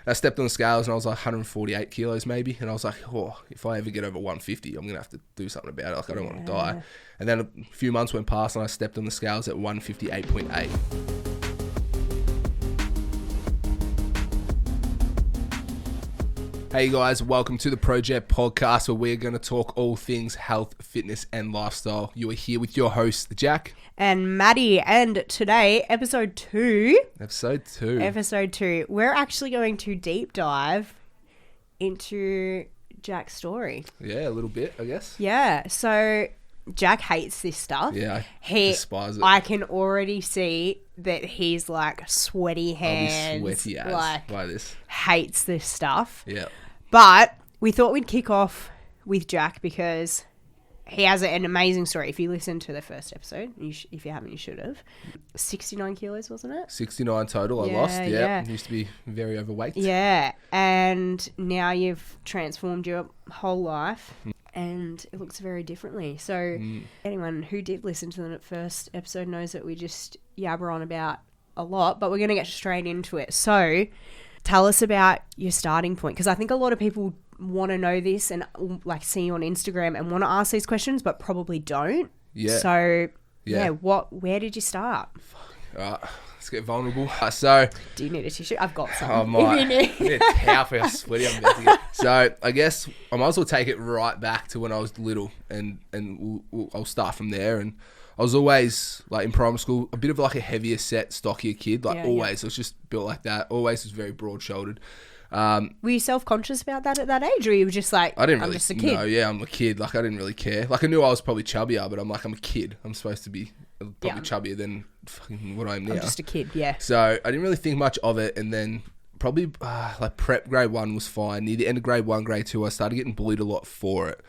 I stepped on the scales and I was like 148 kilos maybe. And I was like, oh, if I ever get over 150, I'm going to have to do something about it. Like, I don't want to die. And then a few months went past and I stepped on the scales at 158.8. Hey guys, welcome to the PRJCT Podcast, where we're going to talk all things health, fitness, and lifestyle. You are here with your hosts, Jack and Maddie, and today, episode 2. Episode 2. We're actually going to deep dive into Jack's story. Yeah, a little bit, I guess. Yeah, so Jack hates this stuff. Yeah, I despise it. I can already see that he's like sweaty hands. I'll be sweaty as like, by this. Hates this stuff. Yeah. But we thought we'd kick off with Jack because he has an amazing story. If you listen to the first episode, if you haven't, you should have. 69 kilos, wasn't it? 69 total I lost. Yeah. Used to be very overweight. Yeah. And now you've transformed your whole life and it looks very differently. So anyone who did listen to the first episode knows that we just yabber on about a lot, but we're going to get straight into it. So tell us about your starting point, because I think a lot of people want to know this and like see you on Instagram and want to ask these questions, but probably don't. Yeah. So where did you start? Alright, let's get vulnerable. So, do you need a tissue? I've got some. I might. I need a towel for how sweaty I'm about to get. So I guess I might as well take it right back to when I was little, and I'll start from there. And I was always, like, in primary school, a bit of like a heavier set, stockier kid. Like, always. I was just built like that. Always was very broad-shouldered. Were you self-conscious about that at that age, or you were just like, I'm just a kid? No, yeah, I'm a kid. Like, I didn't really care. Like, I knew I was probably chubbier, but I'm a kid. I'm supposed to be probably chubbier than fucking what I am now. I'm just a kid, yeah. So I didn't really think much of it, and then probably like prep grade 1 was fine. Near the end of grade 1, grade 2, I started getting bullied a lot for it.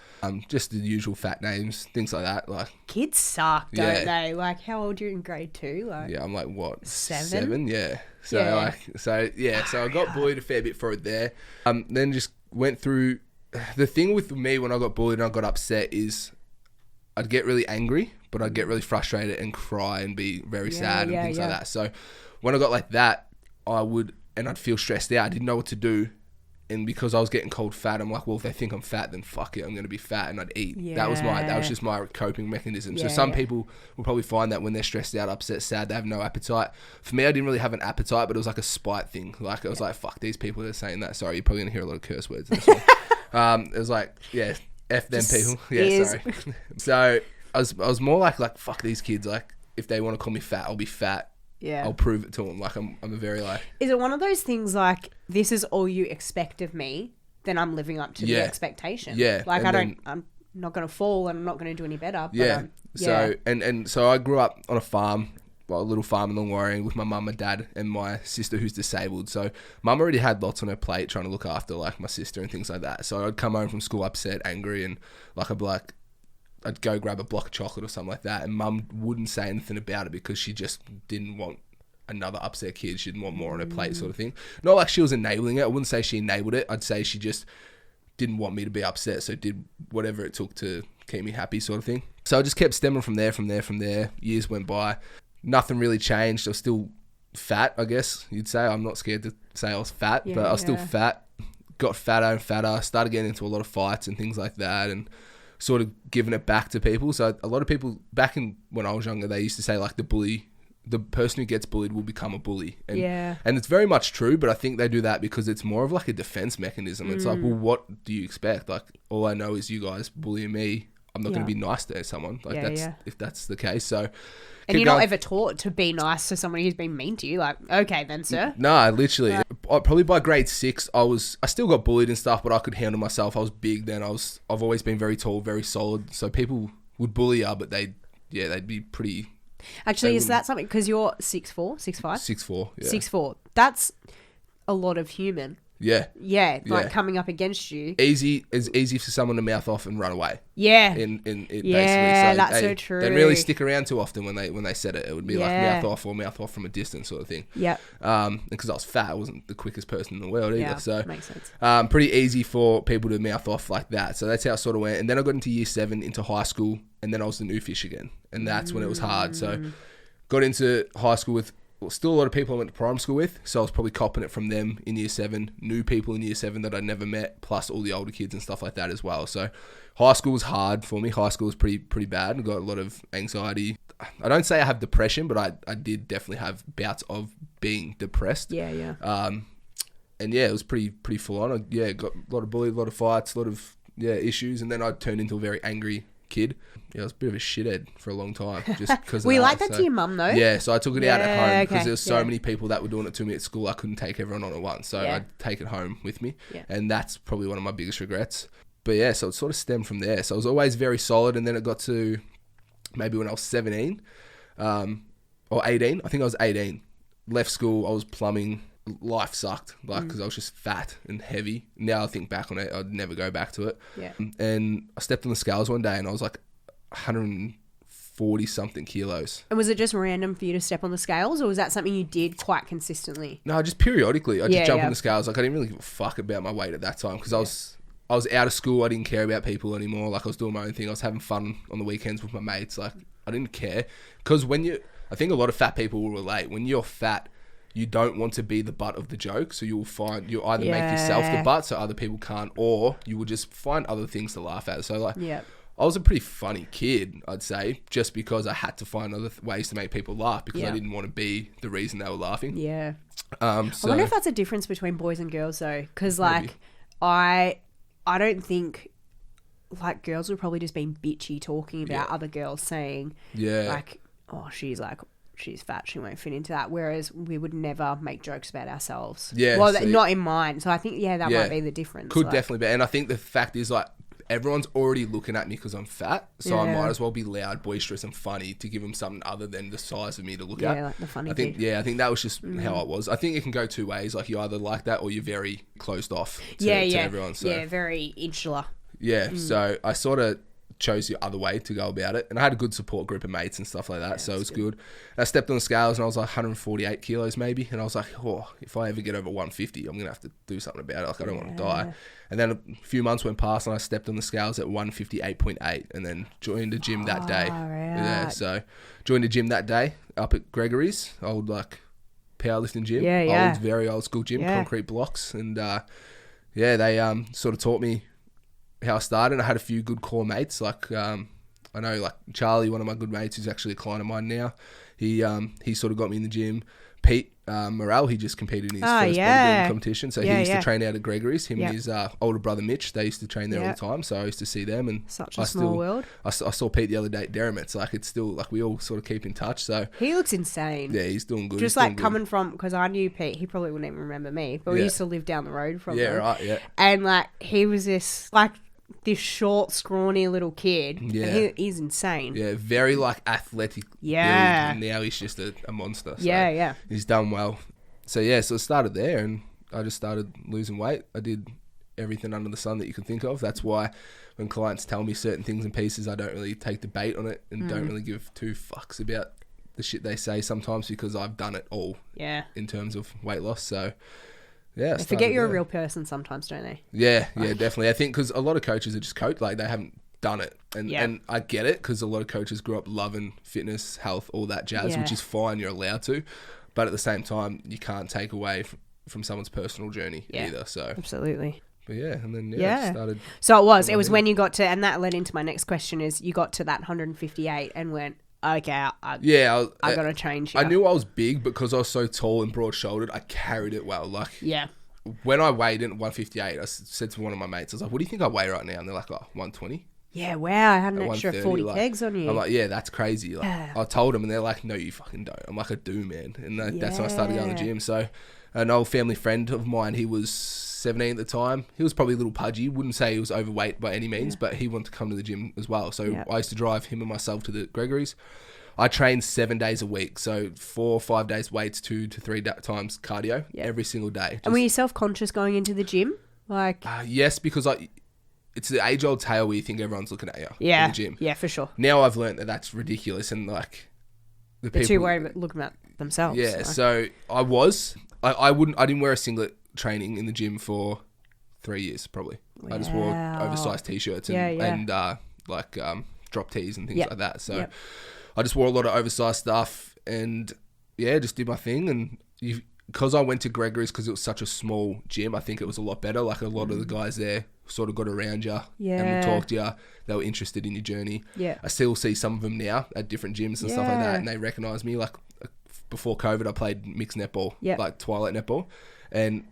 Just the usual fat names, things like that. Like, kids suck, don't they? Like, how old are you in grade 2? Like, yeah, I'm like, what? 7? Yeah. So so I got bullied a fair bit for it there. Then just went through. The thing with me when I got bullied and I got upset is I'd get really angry, but I'd get really frustrated and cry and be very sad and things like that. So when I got like that, I'd feel stressed out. I didn't know what to do. And because I was getting called fat, I'm like, well, if they think I'm fat, then fuck it, I'm going to be fat, and I'd eat. Yeah. That was just my coping mechanism. So some people will probably find that when they're stressed out, upset, sad, they have no appetite. For me, I didn't really have an appetite, but it was like a spite thing. Like, I was like, fuck these people that are saying that. Sorry, you're probably going to hear a lot of curse words in this one. It was like, F them people. Yeah, sorry. So I was more like, fuck these kids. Like, if they want to call me fat, I'll be fat. Yeah, I'll prove it to them. Like, I'm a very like. Is it one of those things like, this is all you expect of me, then I'm living up to the expectation? Yeah, like I'm not going to fall and I'm not going to do any better. But So so I grew up on a farm, well, a little farm in Long Warring with my mum and dad and my sister who's disabled. So mum already had lots on her plate trying to look after like my sister and things like that. So I'd come home from school upset, angry, and like I'd go grab a block of chocolate or something like that, and mum wouldn't say anything about it because she just didn't want another upset kid. She didn't want more on her plate, sort of thing. Not like she was enabling it. I wouldn't say she enabled it. I'd say she just didn't want me to be upset, so did whatever it took to keep me happy, sort of thing. So I just kept stemming from there. Years went by. Nothing really changed. I was still fat, I guess you'd say. I'm not scared to say I was fat, but I was still fat. Got fatter and fatter. Started getting into a lot of fights and things like that, and sort of giving it back to people. So a lot of people back in when I was younger, they used to say like the person who gets bullied will become a bully. And it's very much true, but I think they do that because it's more of like a defense mechanism. It's like, well, what do you expect? Like, all I know is you guys bullying me. I'm not going to be nice to someone. Like if that's the case. So. And you're not ever taught to be nice to someone who's been mean to you. Like, okay then, sir. No, literally. Probably by grade 6, I still got bullied and stuff, but I could handle myself. I was big then. I've always been very tall, very solid. So people would bully you, but they'd be pretty. Actually, is that something? Because you're 6'4", 6'5"? 6'4", yeah. 6'4". That's a lot of human. Yeah. Yeah, like coming up against you. It's easy for someone to mouth off and run away. Yeah. Basically. That's so true. They didn't really stick around too often when they said it. It would be like mouth off from a distance sort of thing. Yeah. Because I was fat, I wasn't the quickest person in the world either. Yeah, so makes sense. Pretty easy for people to mouth off like that. So that's how it sort of went. And then I got into year 7, into high school, and then I was the new fish again. And that's when it was hard. So got into high school with still a lot of people I went to primary school with, so I was probably copping it from them in year 7, new people in year 7 that I'd never met, plus all the older kids and stuff like that as well. So high school was hard for me. High school was pretty bad. I got a lot of anxiety. I don't say I have depression, but I did definitely have bouts of being depressed. Yeah. And yeah, it was pretty full on. I got a lot of bullied, a lot of fights, a lot of issues, and then I turned into a very angry kid. Yeah, I was a bit of a shithead for a long time, just because. Were you like that to your mum though? Yeah, so I took it out at home because there was so many people that were doing it to me at school. I couldn't take everyone on at once, so I'd take it home with me, and that's probably one of my biggest regrets. But yeah, so it sort of stemmed from there. So I was always very solid, and then it got to maybe when I was 17 or 18. I think I was 18. Left school. I was plumbing. Life sucked, because I was just fat and heavy. Now I think back on it, I'd never go back to it. Yeah. And I stepped on the scales one day, and I was like 140 something kilos. And was it just random for you to step on the scales, or was that something you did quite consistently? No, just periodically. I just jump on the scales. Like I didn't really give a fuck about my weight at that time because I was out of school. I didn't care about people anymore. Like I was doing my own thing. I was having fun on the weekends with my mates. Like I didn't care because I think a lot of fat people will relate. When you're fat, you don't want to be the butt of the joke, so you'll either make yourself the butt so other people can't, or you will just find other things to laugh at. So like, I was a pretty funny kid, I'd say, just because I had to find other ways to make people laugh because I didn't want to be the reason they were laughing. Yeah. So, I wonder if that's a difference between boys and girls though, because like I don't think like girls would probably just be bitchy talking about other girls saying like, oh, she's fat, she won't fit into that. Whereas we would never make jokes about ourselves. Yeah. Well, not in mine. So I think, that might be the difference. Could definitely be. And I think the fact is, like, everyone's already looking at me because I'm fat. So I might as well be loud, boisterous, and funny to give them something other than the size of me to look at. Yeah, like the funny kid. I think that was just how I was. I think it can go two ways. Like, you either like that or you're very closed off to everyone. So. Yeah, very insular. Yeah. So I sort of chose the other way to go about it, and I had a good support group of mates and stuff like that, so it was good. And I stepped on the scales and I was like 148 kilos maybe, and I was like, oh, if I ever get over 150 I'm gonna have to do something about it. Like I don't want to die. And then a few months went past and I stepped on the scales at 158.8 and then joined a gym that day. So joined a gym that day up at Gregory's, old like powerlifting gym, old, very old school gym, concrete blocks, and they sort of taught me how I started. I had a few good core mates, like I know like Charlie, one of my good mates who's actually a client of mine now, he sort of got me in the gym. Pete Morrell, he just competed in his first bodybuilding competition, so he used to train out at Gregory's. Him and his older brother Mitch, they used to train there all the time, so I used to see them. And such a small world. I saw Pete the other day at Derrimut, like it's still like we all sort of keep in touch. So he looks insane. Yeah, he's doing good. Just like coming from, because I knew Pete, he probably wouldn't even remember me, but we used to live down the road from him. And like he was this short, scrawny little kid. Yeah. He's insane. Yeah, very like athletic. Yeah. Build, and now he's just a monster. So he's done well. So it started there, and I just started losing weight. I did everything under the sun that you could think of. That's why when clients tell me certain things and pieces, I don't really take the bait on it and don't really give two fucks about the shit they say sometimes, because I've done it all. Yeah. In terms of weight loss. So yeah, they forget you're a real person sometimes, don't they? Yeah, definitely. I think because a lot of coaches are just they haven't done it. And I get it, because a lot of coaches grew up loving fitness, health, all that jazz, which is fine, you're allowed to. But at the same time, you can't take away from someone's personal journey either. So absolutely. But and then it started. So it was when you got to, and that led into my next question, is you got to that 158 and went, okay, I got to change here. I knew I was big because I was so tall and broad-shouldered. I carried it well. Like, when I weighed in at 158, I said to one of my mates, I was like, what do you think I weigh right now? And they're like, 120. Yeah, wow, I had an extra 40 kegs on you. I'm like, that's crazy. Like, I told them, and they're like, no, you fucking don't. I'm like, I do, man. And that's when I started going to the gym. So an old family friend of mine, he was 17 at the time. He was probably a little pudgy. Wouldn't say he was overweight by any means, but he wanted to come to the gym as well. So I used to drive him and myself to the Gregory's. I trained 7 days a week, so 4 or 5 days weights, 2 to 3 times cardio every single day. And were you self-conscious going into the gym? Like, yes, because it's the age-old tale where you think everyone's looking at you in the gym. Yeah, for sure. Now I've learned that that's ridiculous, and like they're too worried about looking at themselves. Yeah, so I didn't wear a singlet training in the gym for 3 years probably. Wow. I just wore oversized t-shirts and drop tees and things like that. So I just wore a lot of oversized stuff, and just did my thing. And because I went to Gregory's, because it was such a small gym, I think it was a lot better. Like a lot of the guys there sort of got around you and would talk to you. They were interested in your journey. Yeah. I still see some of them now at different gyms and stuff like that, and they recognise me. Like before COVID, I played mixed netball, like twilight netball, and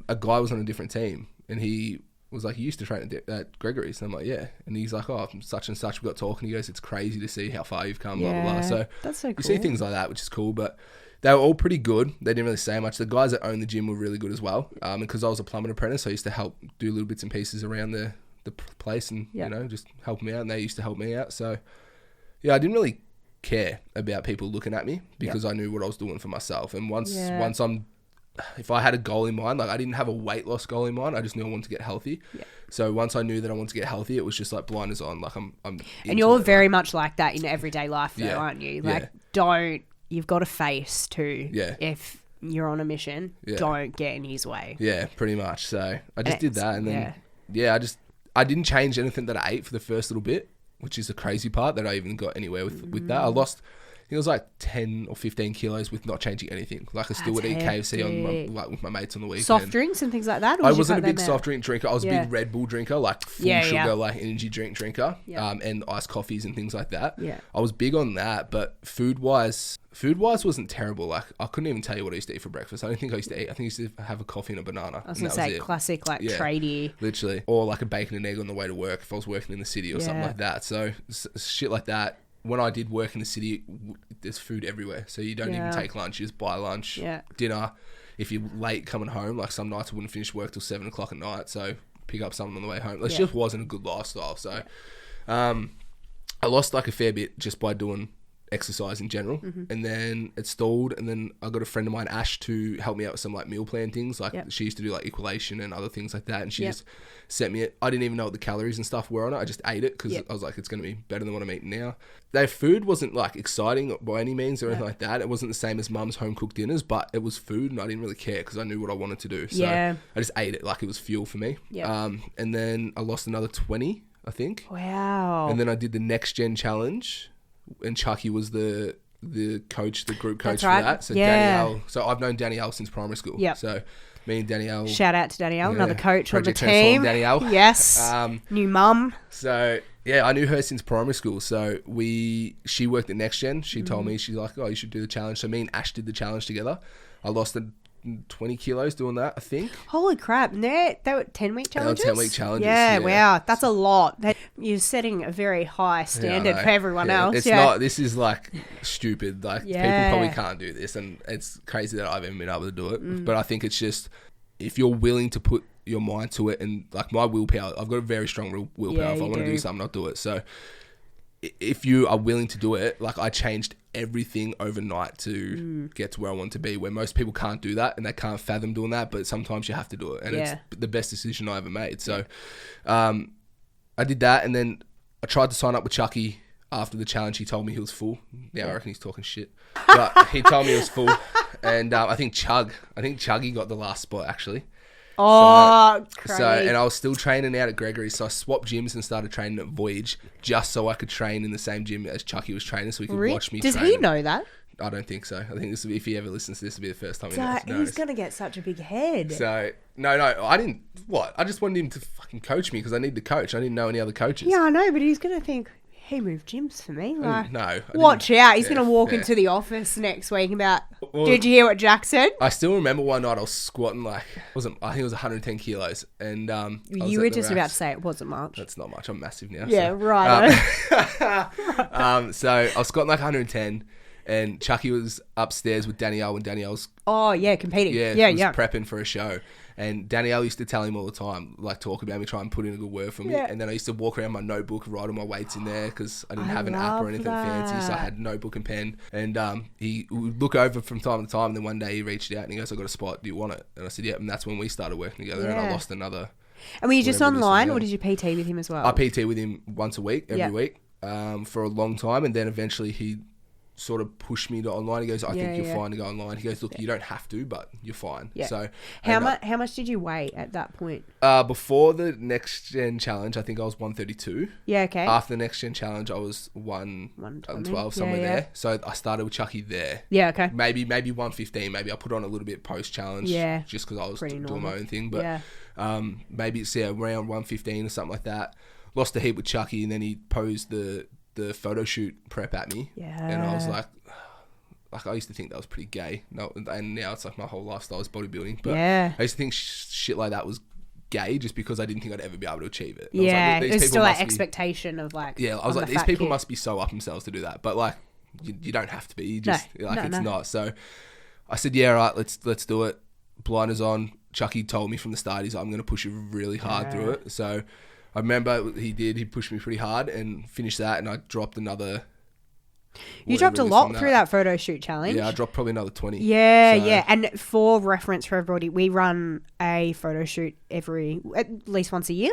a guy was on a different team, and he was like, "You used to train at Gregory's," and I'm like, "Yeah," and he's like, "Oh, from such and such." We got talking. He goes, "It's crazy to see how far you've come." Blah blah blah. So that's so cool. You see things like that, which is cool, but. They were all pretty good. They didn't really say much. The guys that owned the gym were really good as well. And because I was a plumbing apprentice, I used to help do little bits and pieces around the place and, just help them out. And they used to help me out. So, I didn't really care about people looking at me because I knew what I was doing for myself. And once if I had a goal in mind, like I didn't have a weight loss goal in mind, I just knew I wanted to get healthy. Yeah. So once I knew that I wanted to get healthy, it was just like blinders on. Like I'm and you're very much like that in everyday life though, aren't you? Like you've got a face too. Yeah. If you're on a mission, don't get in his way. Yeah, pretty much. So I just did that, and then I didn't change anything that I ate for the first little bit, which is the crazy part that I even got anywhere with that. I lost. It was like 10 or 15 kilos with not changing anything. Like I still would eat KFC with my mates on the weekend. Soft drinks and things like that? Or I wasn't a big soft drink drinker. I was a big Red Bull drinker, like full sugar, like energy drink drinker, and iced coffees and things like that. Yeah. I was big on that, but food-wise wasn't terrible. Like I couldn't even tell you what I used to eat for breakfast. I don't think I used to eat. I think I used to have a coffee and a banana. I was going to say classic like tradie. Literally. Or like a bacon and egg on the way to work if I was working in the city or something like that. So shit like that. When I did work in the city, there's food everywhere. So you don't even take lunch. You just buy lunch, dinner. If you're late coming home, like some nights I wouldn't finish work till 7 o'clock at night. So pick up something on the way home. It just wasn't a good lifestyle. So I lost like a fair bit just by doing exercise in general. And then it stalled. And then I got a friend of mine, Ash, to help me out with some like meal plan things. Like she used to do like equation and other things like that. And she just sent me it. I didn't even know what the calories and stuff were on it. I just ate it because I was like, it's going to be better than what I'm eating now. Their food wasn't like exciting by any means or anything like that. It wasn't the same as mum's home cooked dinners, but it was food and I didn't really care because I knew what I wanted to do. So I just ate it like it was fuel for me. And then I lost another 20, I think. Wow. And then I did the next gen challenge, and Chucky was the coach, the group coach for that. So Danielle. So I've known Danielle since primary school. Yeah. So me and Danielle. Shout out to Danielle, another coach on the Project Transform team. Danielle. Yes. New mum. So yeah, I knew her since primary school. So she worked at Next Gen. She told me, she's like, "Oh, you should do the challenge." So me and Ash did the challenge together. I lost 20 kilos doing that, I think. Holy crap. And they were 10-week challenges? They were 10-week challenges. Yeah, wow. That's a lot. You're setting a very high standard for everyone else. It's not, this is like stupid. Like people probably can't do this, and it's crazy that I've even been able to do it. But I think it's just, if you're willing to put your mind to it, and like my willpower, I've got a very strong willpower. If I want to do something, I'll do it. So if you are willing to do it, like I changed everything overnight to get to where I want to be, where most people can't do that and they can't fathom doing that, but sometimes you have to do it, and it's the best decision I ever made. So I did that, and then I tried to sign up with Chucky after the challenge. He told me he was full. I reckon he's talking shit, but he told me he was full. And I think Chuggy got the last spot actually. Oh, crazy. And I was still training out at Gregory's, so I swapped gyms and started training at Voyage just so I could train in the same gym as Chucky was training, so he could watch me train. Does he know that? I don't think so. I think this will be, if he ever listens to this, will be the first time he knows. He's going to get such a big head. So, no, I didn't. What? I just wanted him to fucking coach me because I need the coach. I didn't know any other coaches. Yeah, I know, but he's going to think, he moved gyms for me. Like, no. Watch out. He's going to walk into the office next week and be like, did you hear what Jack said? I still remember one night I was squatting I think it was 110 kilos. And you were just about to say it wasn't much. That's not much. I'm massive now. Yeah, so. right. So I was squatting 110, and Chucky was upstairs with Danielle, and Danielle's... Oh, yeah, competing. Yeah, prepping for a show. And Danielle used to tell him all the time, like talk about me, try and put in a good word for me. Yeah. And then I used to walk around my notebook, write all my weights in there because I didn't have an app or anything fancy. So I had notebook and pen. And he would look over from time to time. And then one day he reached out and he goes, "I got a spot. Do you want it?" And I said, "Yeah." And that's when we started working together. And I lost another. And were you just online, or did you PT with him as well? I PT with him once a week, every week, for a long time. And then eventually he sort of pushed me to online. He goes, I think you're yeah. fine to go online. He goes, look, you don't have to, but you're fine. Yeah. So How much did you weigh at that point? before the next gen challenge, I think I was 132. Yeah, okay. After the next gen challenge, I was 112, somewhere there. So I started with Chucky there. Yeah, okay. Maybe 115. Maybe I put on a little bit post challenge. Yeah. Just because I was Pretty doing normal. my own thing. But Yeah. maybe it's around 115 or something like that. Lost a heap with Chucky, and then he posed the photo shoot prep at me. Yeah. And I was like I used to think that was pretty gay. No, and now it's like my whole lifestyle is bodybuilding. But Yeah. I used to think shit like that was gay just because I didn't think I'd ever be able to achieve it. And Yeah, I was like, it was still that expectation of like. Yeah, I was like, these people must be so up themselves to do that. But like, you don't have to be. You just it's not. So I said, yeah, right, let's do it. Blinders on. Chucky told me from the start, he's like, I'm going to push you really hard through it. So I remember he pushed me pretty hard and finished that, and I dropped another. You dropped a lot through that photo shoot challenge. Yeah, I dropped probably another 20. Yeah, yeah. And for reference for everybody, we run a photo shoot at least once a year,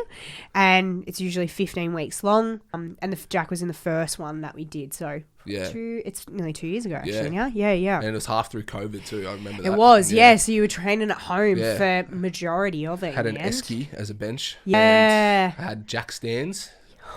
and it's usually 15 weeks long. And Jack was in the first one that we did, so it's nearly 2 years ago actually now. Yeah. And it was half through COVID too. I remember that. It was, so you were training at home for majority of it. Had an esky as a bench. Yeah. And I had jack stands.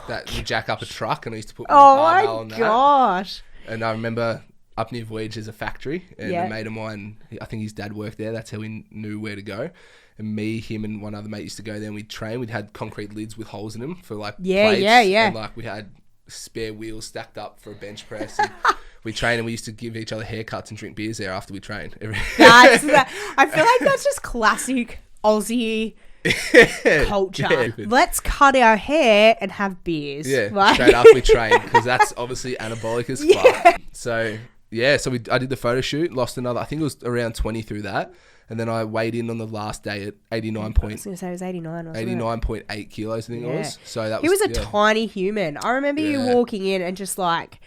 That you jack up a truck, and I used to put my barbell on that. Oh my gosh! And I remember up near Voyage there's a factory, and a mate of mine, I think his dad worked there. That's how we knew where to go. And me, him, and one other mate used to go there. And we'd train. We'd had concrete lids with holes in them for like plates. And like we had spare wheels stacked up for a bench press. And we trained, and we used to give each other haircuts and drink beers there after we trained. I feel like that's just classic Aussie. Culture. Let's cut our hair and have beers. Yeah, straight after we train, because that's obviously anabolic as fuck. So I did the photo shoot, lost another, I think it was around 20 through that, and then I weighed in on the last day at 89 I was going to say it was 89, wasn't 89.8 kilos, I think it was. So that was. He was a tiny human. I remember you walking in and just like.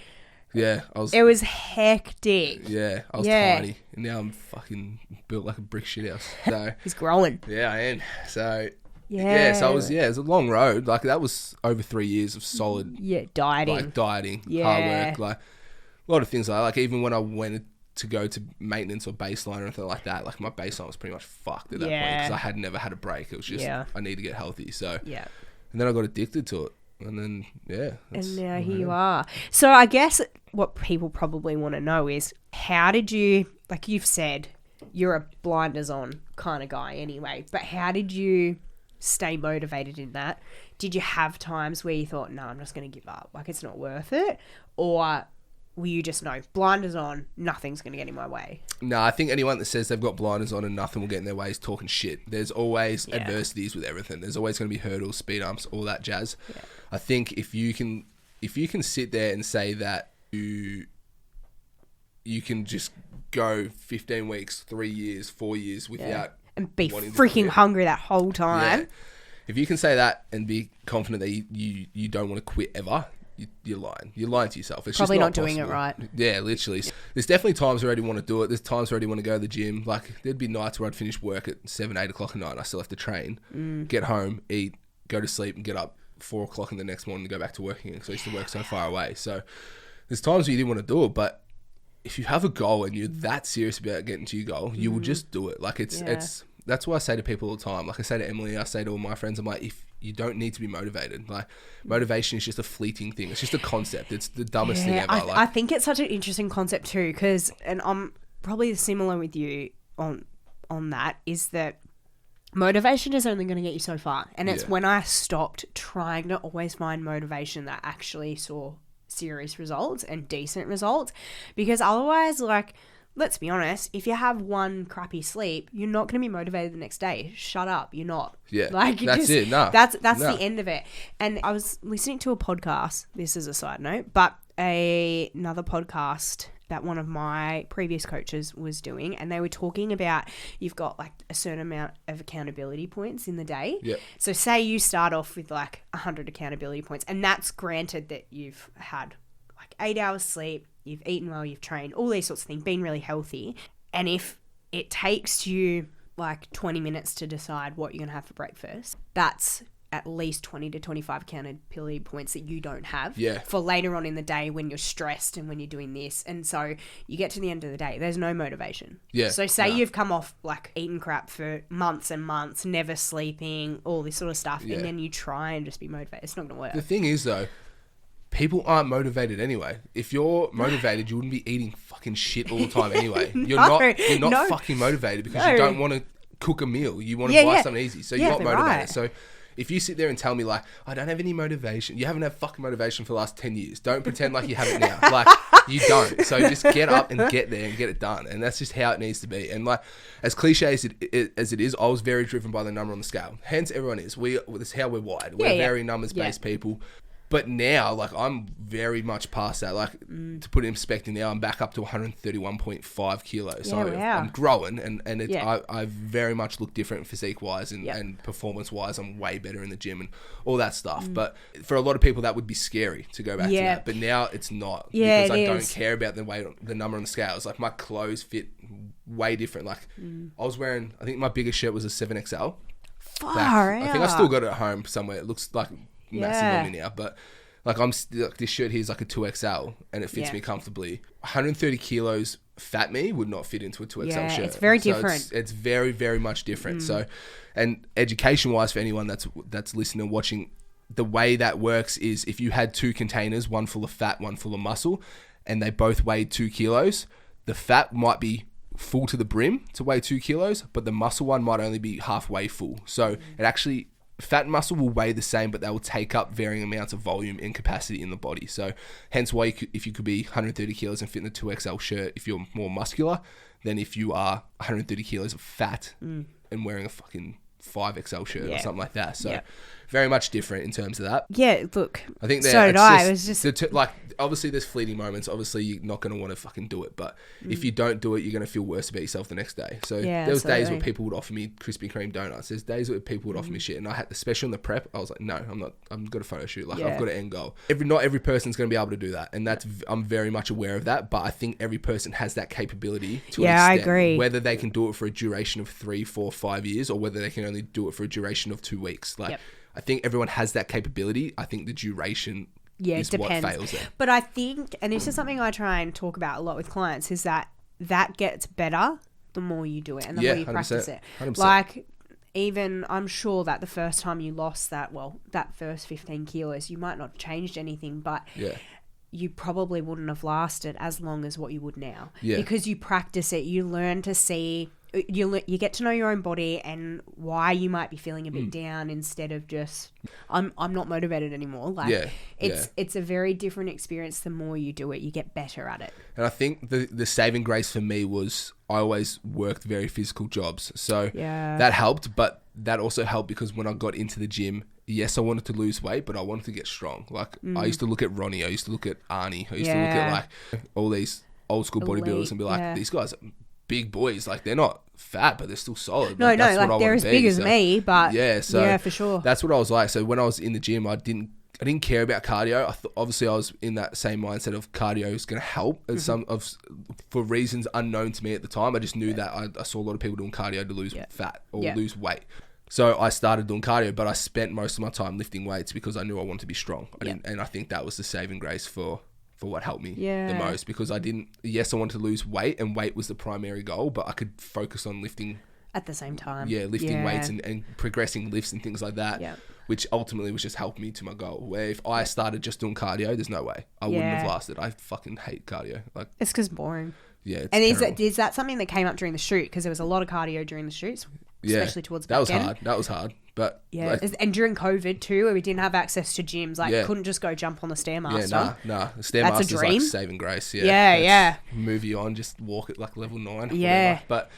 Yeah, it was hectic. Yeah, I was tiny, and now I'm fucking built like a brick shit house. So he's growing. Yeah, I am. So so it was a long road. Like that was over 3 years of solid. Yeah, dieting. Like dieting, hard work, like a lot of things like even when I went to go to maintenance or baseline or anything like that, like my baseline was pretty much fucked at that point because I had never had a break. It was just I need to get healthy. So and then I got addicted to it. And then, and now here you are. So I guess what people probably want to know is how did you, like you've said, you're a blinders on kind of guy anyway, but how did you stay motivated in that? Did you have times where you thought, no, I'm just going to give up, like it's not worth it? Or were you just, no, blinders on, nothing's going to get in my way? No, I think anyone that says they've got blinders on and nothing will get in their way is talking shit. There's always adversities with everything. There's always going to be hurdles, speed bumps, all that jazz. Yeah. I think if you can sit there and say that you can just go 15 weeks, 3 years, 4 years without and be freaking hungry that whole time. Yeah. If you can say that and be confident that you don't want to quit ever, you're lying. You're lying to yourself. It's probably just not doing it right. Yeah, literally. There's definitely times where I already want to do it. There's times where I already want to go to the gym. Like there'd be nights where I'd finish work at 7, 8 o'clock at night and I still have to train, get home, eat, go to sleep and get up 4 o'clock in the next morning to go back to working because I used to work so far away. So there's times where you didn't want to do it, but if you have a goal and you're that serious about getting to your goal, you will just do it. Like it's that's what I say to people all the time. Like I say to Emily, I say to all my friends, I'm like, if you don't need to be motivated. Like motivation is just a fleeting thing. It's just a concept. It's the dumbest thing ever. I think it's such an interesting concept too, because, and I'm probably similar with you on that, is that motivation is only going to get you so far. And it's when I stopped trying to always find motivation that actually saw serious results and decent results. Because otherwise, like, let's be honest, if you have one crappy sleep, you're not going to be motivated the next day. Shut up. You're not. Yeah. Like, that's it. No. That's the end of it. And I was listening to a podcast, this is a side note, but another podcast that one of my previous coaches was doing, and they were talking about you've got like a certain amount of accountability points in the day. Yep. So say you start off with like 100 accountability points, and that's granted that you've had like 8 hours sleep, you've eaten well, you've trained, all these sorts of things, been really healthy. And if it takes you like 20 minutes to decide what you're going to have for breakfast, that's at least 20 to 25 accountability points that you don't have Yeah. for later on in the day when you're stressed and when you're doing this. And so you get to the end of the day, there's no motivation. Yeah. So say you've come off like eating crap for months and months, never sleeping, all this sort of stuff, Yeah. and then you try and just be motivated. It's not going to work. The thing is, though, people aren't motivated anyway. If you're motivated, you wouldn't be eating fucking shit all the time anyway. You're not fucking motivated because you don't want to cook a meal. You want to buy something easy. So you're not motivated. Right. So if you sit there and tell me like, I don't have any motivation, you haven't had fucking motivation for the last 10 years. Don't pretend like you have it now. Like, you don't. So just get up and get there and get it done. And that's just how it needs to be. And like, as cliche as it is, I was very driven by the number on the scale. Hence, everyone is. That's how we're wired. We're very numbers-based people. But now, like, I'm very much past that. Like, to put it in perspective now, I'm back up to 131.5 kilos. So I'm growing, and I very much look different physique-wise and performance-wise. I'm way better in the gym and all that stuff. But for a lot of people, that would be scary to go back to that. But now it's not. Because I don't care about the number on the scales. Like, my clothes fit way different. Like, I was wearing, I think my biggest shirt was a 7XL. I think I still got it at home somewhere. It looks like massive on me now, but like this shirt here is like a 2XL and it fits me comfortably. 130 kilos fat me would not fit into a 2XL shirt. It's very different. It's very, very much different. So, and education wise for anyone that's listening and watching, the way that works is if you had two containers, one full of fat, one full of muscle, and they both weighed 2 kilos, the fat might be full to the brim to weigh 2 kilos, but the muscle one might only be halfway full. So it actually, fat and muscle will weigh the same, but they will take up varying amounts of volume and capacity in the body. So hence why if you could be 130 kilos and fit in a 2XL shirt if you're more muscular than if you are 130 kilos of fat and wearing a fucking 5XL shirt or something like that. So very much different in terms of that. Yeah, look, I think so did I. It was just like, obviously there's fleeting moments. Obviously you're not going to want to fucking do it, but if you don't do it, you're going to feel worse about yourself the next day. So there was days where people would offer me Krispy Kreme donuts. There's days where people would offer me shit, and I had, especially on the prep, I was like, no, I'm not. I'm got a photo shoot. Like I've got an end goal. Not every person's going to be able to do that, and I'm very much aware of that. But I think every person has that capability to an extent. I agree. Whether they can do it for a duration of 3, 4, 5 years, or whether they can only do it for a duration of 2 weeks. Like I think everyone has that capability. I think the duration is what fails there. But I think, and this is something I try and talk about a lot with clients, is that gets better the more you do it and the more you practice it. 100%. Like, even I'm sure that the first time you lost that first 15 kilos, you might not have changed anything, but you probably wouldn't have lasted as long as what you would now. Because you practice it, you learn to see, you get to know your own body and why you might be feeling a bit down, instead of just I'm not motivated anymore. Like it's a very different experience. The more you do it, you get better at it. And I think the saving grace for me was I always worked very physical jobs, so that helped. But that also helped because when I got into the gym, yes, I wanted to lose weight, but I wanted to get strong. Like I used to look at Ronnie, I used to look at Arnie, I used to look at like all these old school bodybuilders and be like, these guys are big boys. Like they're not fat, but they're still solid. No, like they're as big as me, but yeah, for sure. That's what I was like. So when I was in the gym, I didn't care about cardio. Obviously, I was in that same mindset of cardio is going to help for reasons unknown to me at the time. I just knew that I saw a lot of people doing cardio to lose fat or lose weight. So I started doing cardio, but I spent most of my time lifting weights because I knew I wanted to be strong. And I think that was the saving grace for what helped me the most, because I wanted to lose weight, and weight was the primary goal, but I could focus on lifting at the same time. Lifting weights and progressing lifts and things like that, which ultimately was just helping me to my goal. Where if I started just doing cardio, there's no way I wouldn't have lasted. I fucking hate cardio. Like it's because boring. Yeah, it's and is that something that came up during the shoot? Because there was a lot of cardio during the shoots, especially towards the back end. That was hard. But and during COVID too, where we didn't have access to gyms, like couldn't just go jump on the Stairmaster. The Stairmaster's like saving grace. Move you on, just walk at like level 9. Whatever. But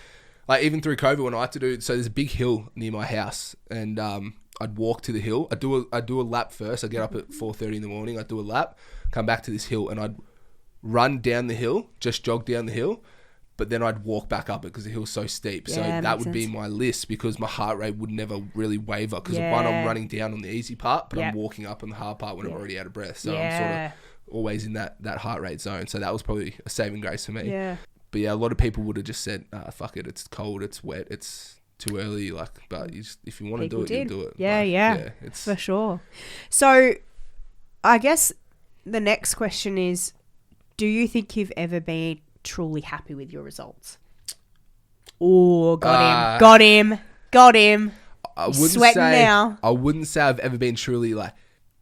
like even through COVID, when I had to do, so there's a big hill near my house, and I'd walk to the hill. I'd do a lap first. I get up at 4:30 in the morning. I'd do a lap, come back to this hill, and I'd run down the hill, just jog down the hill. But then I'd walk back up it because the hill's so steep. So that would be my list, because my heart rate would never really waver. Because one, I'm running down on the easy part, but I'm walking up on the hard part when I'm already out of breath. So I'm sort of always in that heart rate zone. So that was probably a saving grace for me. Yeah. But a lot of people would have just said, fuck it, it's cold, it's wet, it's too early. Like, but if you want to do it, People you do it. Yeah, it's for sure. So I guess the next question is, do you think you've ever been truly happy with your results? Oh, got him. I He's wouldn't sweating say, now. I wouldn't say I've ever been truly like,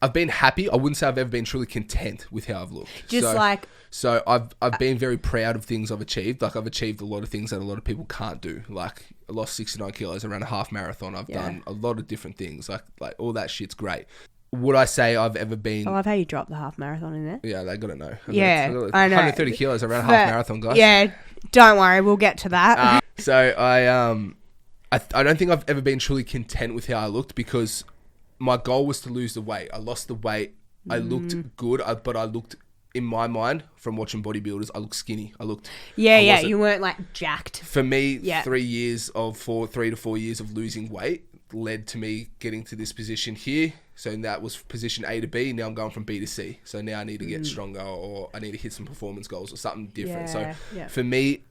I've been happy. I wouldn't say I've ever been truly content with how I've looked. So I've been very proud of things I've achieved. Like, I've achieved a lot of things that a lot of people can't do. Like, I lost 69 kilos, I ran a half marathon. I've done a lot of different things. Like all that shit's great. Would I say I've ever been... I love how you dropped the half marathon in there. Yeah, they got to know. I know. 130 kilos, I ran a half marathon, guys. Yeah, don't worry, we'll get to that. So I don't think I've ever been truly content with how I looked, because my goal was to lose the weight. I lost the weight. I looked good, but I looked, in my mind, from watching bodybuilders, I looked skinny. I looked... You weren't like jacked. For me, 3 to 4 years of losing weight led to me getting to this position here. So that was position A to B. Now I'm going from B to C. So now I need to get stronger, or I need to hit some performance goals or something different. For me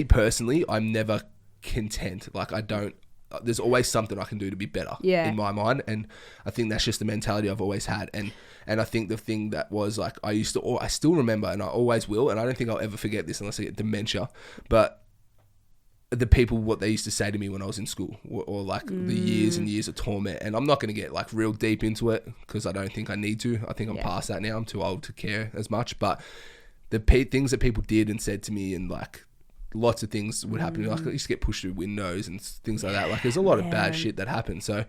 personally, I'm never content. Like, I don't... There's always something I can do to be better in my mind, and I think that's just the mentality I've always had. And I think the thing that was like, I still remember, and I always will, and I don't think I'll ever forget this unless I get dementia, but the people, what they used to say to me when I was in school, or like the years and years of torment. And I'm not going to get like real deep into it, because I don't think I need to. I think I'm past that now. I'm too old to care as much. But the things that people did and said to me, and like lots of things would happen. Like, I used to get pushed through windows and things like that. Like, there's a lot of bad shit that happened. So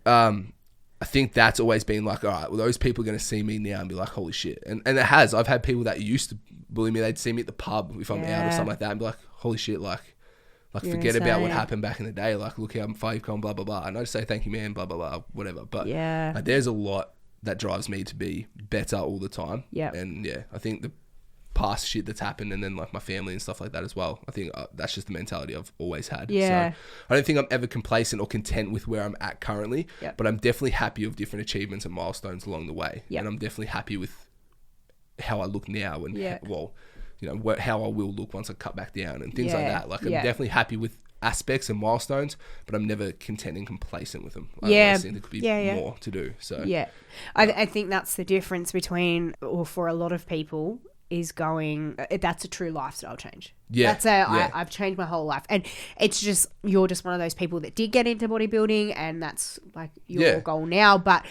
I think that's always been like, all right, well, those people are going to see me now and be like, holy shit. And it has. I've had people that used to bully me. They'd see me at the pub if I'm out or something like that, and be like, holy shit, like You're forget insane. About what happened back in the day. Like, look how far you've come, blah, blah, blah. And I just say, thank you, man, blah, blah, blah, whatever. But like, there's a lot that drives me to be better all the time. Yeah. And I think the past shit that's happened, and then like my family and stuff like that as well, I think that's just the mentality I've always had. So I don't think I'm ever complacent or content with where I'm at currently, but I'm definitely happy of different achievements and milestones along the way. And I'm definitely happy with how I look now, and how I will look once I cut back down and things like that. Like, I'm definitely happy with aspects and milestones, but I'm never content and complacent with them. I always think there could be more to do. So I think that's the difference between, or for a lot of people, is going, that's a true lifestyle change. I've changed my whole life, and it's just, you're just one of those people that did get into bodybuilding, and that's like your goal now. But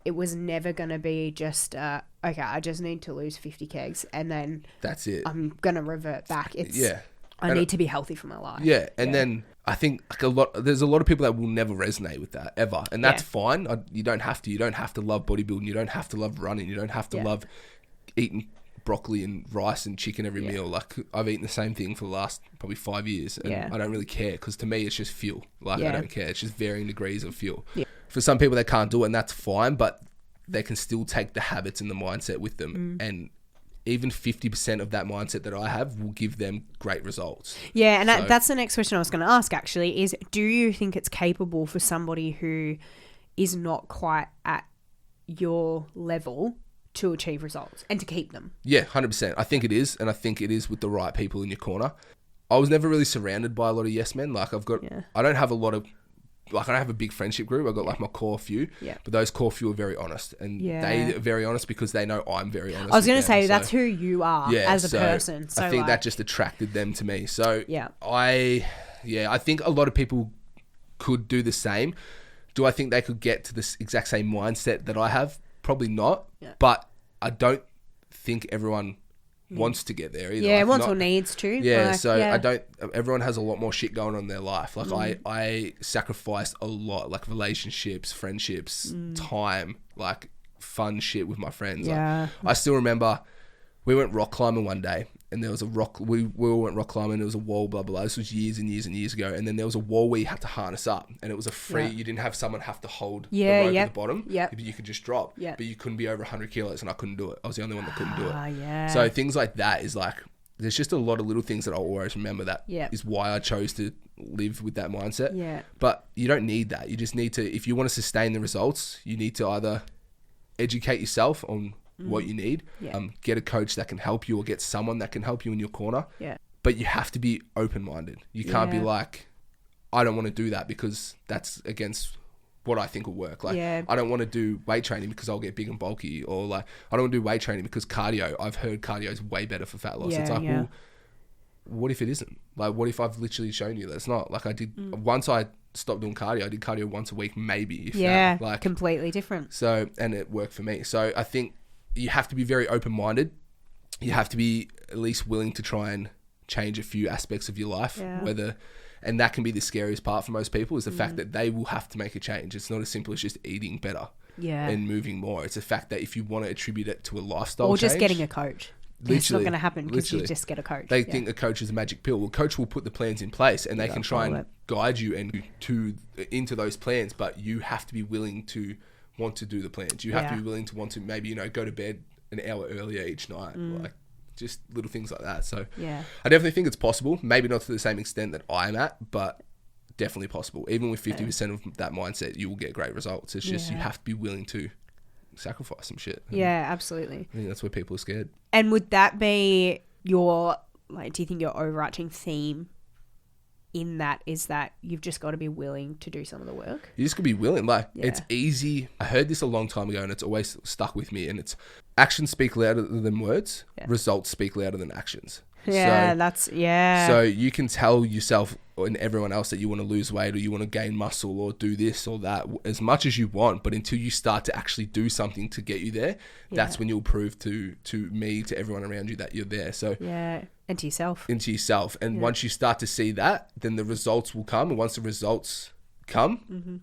it was never going to be just okay, I just need to lose 50 kegs and then that's it, I'm going to revert back. It's I need to be healthy for my life. Then I think like there's a lot of people that will never resonate with that ever, and that's fine. You don't have to love bodybuilding, you don't have to love running, you don't have to love eating broccoli and rice and chicken every meal. Like, I've eaten the same thing for the last probably 5 years, and I don't really care, because to me it's just fuel. Like, I don't care, it's just varying degrees of fuel. For some people, they can't do it, and that's fine, but they can still take the habits and the mindset with them, and even 50% of that mindset that I have will give them great results. And that's the next question I was going to ask, actually, is do you think it's capable for somebody who is not quite at your level to achieve results and to keep them? 100%. I think it is, and I think it is with the right people in your corner. I was never really surrounded by a lot of yes men. Like, I don't have a lot of, like, I don't have a big friendship group. I've got like my core few, but those core few are very honest, and they are very honest because they know I'm very honest. I was going to say, that's who you are as a person. So I think that just attracted them to me. So I think a lot of people could do the same. Do I think they could get to this exact same mindset that I have? Probably not, but I don't think everyone wants to get there either. Wants or needs to. I don't, everyone has a lot more shit going on in their life. Like, I sacrificed a lot, like relationships, friendships, time, like fun shit with my friends. Like, I still remember we went rock climbing one day, and there was a rock, we all went rock climbing, there was a wall, blah, blah, blah. This was years and years and years ago. And then there was a wall where you had to harness up, and it was a free, you didn't have someone have to hold the rope at the bottom. You could just drop, but you couldn't be over 100 kilos, and I couldn't do it. I was the only one that couldn't do it. So things like that is like, there's just a lot of little things that I'll always remember that is why I chose to live with that mindset. But you don't need that. You just need to, if you want to sustain the results, you need to either educate yourself on what you need, get a coach that can help you, or get someone that can help you in your corner. But you have to be open-minded. You can't be like, I don't want to do that because that's against what I think will work. Like, Yeah. I don't want to do weight training because I'll get big and bulky, or like, I don't want to do weight training because cardio, I've heard cardio is way better for fat loss. Yeah, It's like, yeah. well, what if it isn't? Like, what if I've literally shown you that it's not? Like, I did, once I stopped doing cardio, I did cardio once a week, maybe. If Yeah, that. Like, completely different. so, and it worked for me. So I think you have to be very open-minded. You have to be at least willing to try and change a few aspects of your life, and that can be the scariest part for most people, is the fact that they will have to make a change. It's not as simple as just eating better and moving more. It's a fact that if you want to attribute it to a lifestyle Or change, just getting a coach. It's not going to happen because you just get a coach. They think a coach is a magic pill. Well, a coach will put the plans in place and they can try and guide you into those plans, but you have to be willing to want to do the plans. You have to be willing to want to maybe, go to bed an hour earlier each night. Like, just little things like that. So I definitely think it's possible. Maybe not to the same extent that I'm at, but definitely possible. Even with 50% of that mindset, you will get great results. It's just you have to be willing to sacrifice some shit. Yeah, absolutely. I think that's where people are scared. And would that be your, like, do you think your overarching theme in that is that you've just got to be willing to do some of the work? You just got to be willing. Like, it's easy. I heard this a long time ago and it's always stuck with me, and it's actions speak louder than words. Results speak louder than actions. So you can tell yourself and everyone else that you want to lose weight or you want to gain muscle or do this or that as much as you want, but until you start to actually do something to get you there, that's when you'll prove to me, to everyone around you, that you're there. So into yourself. And once you start to see that, then the results will come. And once the results come,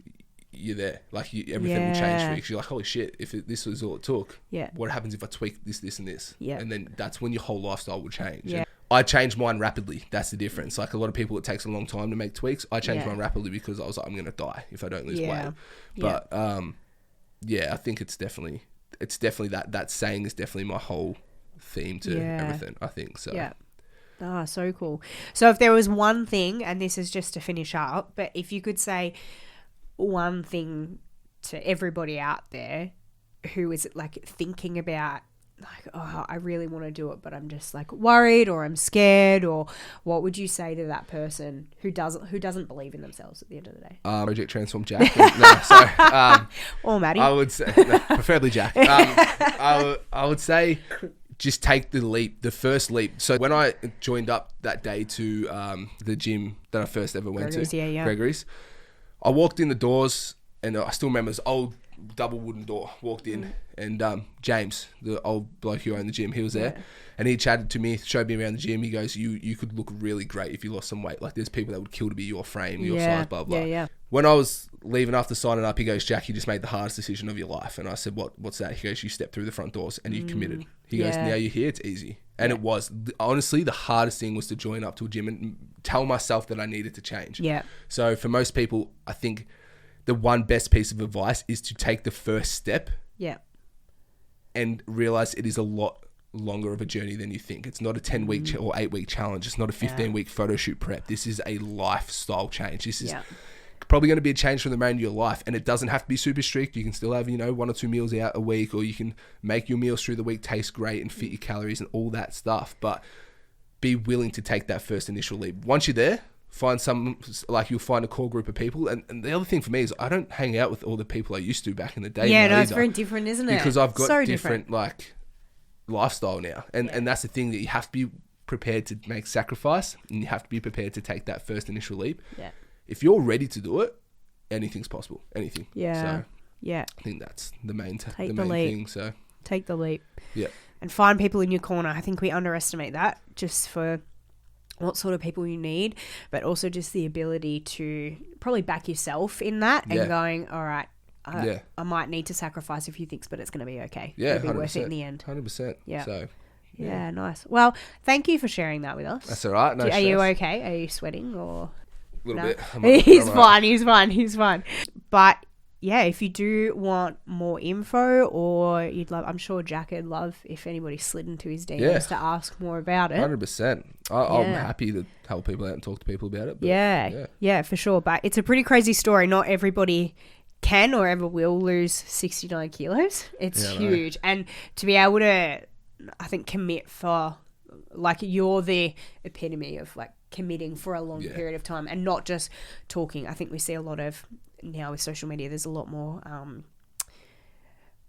you're there. Like, everything will change for you, because you're like, holy shit, if this was all it took, what happens if I tweak this and this? And then that's when your whole lifestyle will change. And I changed mine rapidly. That's the difference. Like, a lot of people, it takes a long time to make tweaks. I changed mine rapidly because I was like, I'm going to die if I don't lose weight. But I think it's definitely that saying is definitely my whole theme to everything, I think. So Ah, so cool. So if there was one thing, and this is just to finish up, but if you could say one thing to everybody out there who is, like, thinking about, like, oh, I really want to do it, but I'm just, like, worried or I'm scared, or what would you say to that person who doesn't believe in themselves at the end of the day? Project Transform Jack. No, sorry. Or Maddie. I would say, preferably Jack. I would say just take the leap, the first leap. So when I joined up that day to the gym that I first ever went to, Gregory's, I walked in the doors, and I still remember this old double wooden door. Walked in, and James, the old bloke who owned the gym, he was there, and he chatted to me, showed me around the gym. He goes, you could look really great if you lost some weight. Like, there's people that would kill to be your frame, your size, blah, blah. When I was leaving after signing up, he goes, Jack, you just made the hardest decision of your life. And I said, what's that? He goes, you stepped through the front doors and you committed. He goes, now you're here, it's easy. And it was. Honestly, the hardest thing was to join up to a gym and tell myself that I needed to change. So for most people, I think the one best piece of advice is to take the first step and realize it is a lot longer of a journey than you think. It's not a 10-week or 8-week challenge. It's not a 15-week photo shoot prep. This is a lifestyle change. This is probably going to be a change for the remainder of your life, and it doesn't have to be super strict. You can still have 1 or 2 meals out a week, or you can make your meals through the week taste great and fit your calories and all that stuff, but be willing to take that first initial leap. Once you're there, find you'll find a core group of people. And the other thing for me is I don't hang out with all the people I used to back in the day. It's very different, isn't it? Because I've got different like lifestyle now, and that's the thing, that you have to be prepared to make sacrifice, and you have to be prepared to take that first initial leap. If you're ready to do it, anything's possible. Anything. So I think that's the main thing. So take the leap. And find people in your corner. I think we underestimate that, just for what sort of people you need, but also just the ability to probably back yourself in that and going, all right, I might need to sacrifice a few things, but it's going to be okay. It'll be 100%, worth it in the end. 100%. So yeah, nice. Well, thank you for sharing that with us. That's all right. No Are stress. you okay? Are you sweating or? A little bit. He's fine. But yeah, if you do want more info, or you'd love, I'm sure Jack would love if anybody slid into his DMs to ask more about it. 100%. I'm happy to help people out and talk to people about it. But yeah, for sure. But it's a pretty crazy story. Not everybody can or ever will lose 69 kilos. It's huge. And to be able to, I think, commit for, like, you're the epitome of, like, committing for a long period of time and not just talking. I think we see a lot of now with social media, there's a lot more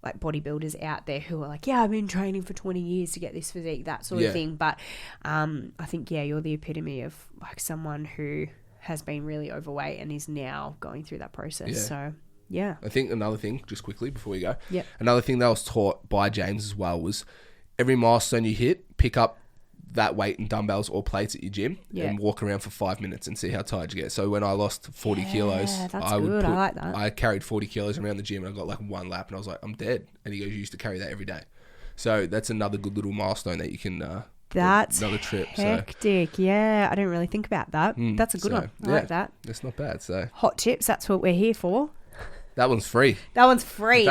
like bodybuilders out there who are like, yeah, I've been training for 20 years to get this physique, that sort of thing. But I think, you're the epitome of like someone who has been really overweight and is now going through that process. Yeah. So, yeah. I think another thing, just quickly before we go, another thing that I was taught by James as well was every milestone you hit, pick up that weight and dumbbells or plates at your gym and walk around for 5 minutes and see how tired you get. So when I lost 40 kilos, I like that. I carried 40 kilos around the gym and I got like one lap and I was like, I'm dead. And he goes, you used to carry that every day. So that's another good little milestone that you can... That's another trip. Hectic. So. Yeah, I didn't really think about that. That's a good one. I like that. It's not bad. So hot tips, that's what we're here for. That one's free. That one's free.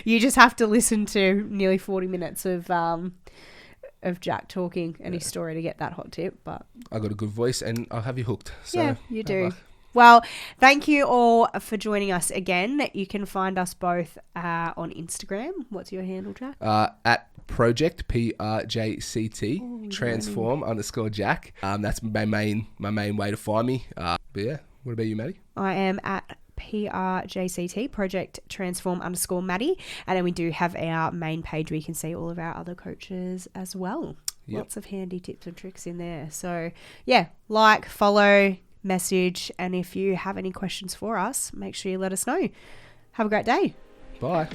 You just have to listen to nearly 40 minutes of Jack talking and his story to get that hot tip. But I got a good voice and I'll have you hooked. So you do. Well, thank you all for joining us again. You can find us both on Instagram. What's your handle, Jack? At Project PRJCT Transform _Jack. That's my main way to find me. But yeah, what about you, Maddie? I am at PRJCT Project Transform _Maddie, and then we do have our main page where you can see all of our other coaches as well. Lots of handy tips and tricks in there. So yeah, like, follow, message, and if you have any questions for us, make sure you let us know. Have a great day. Bye.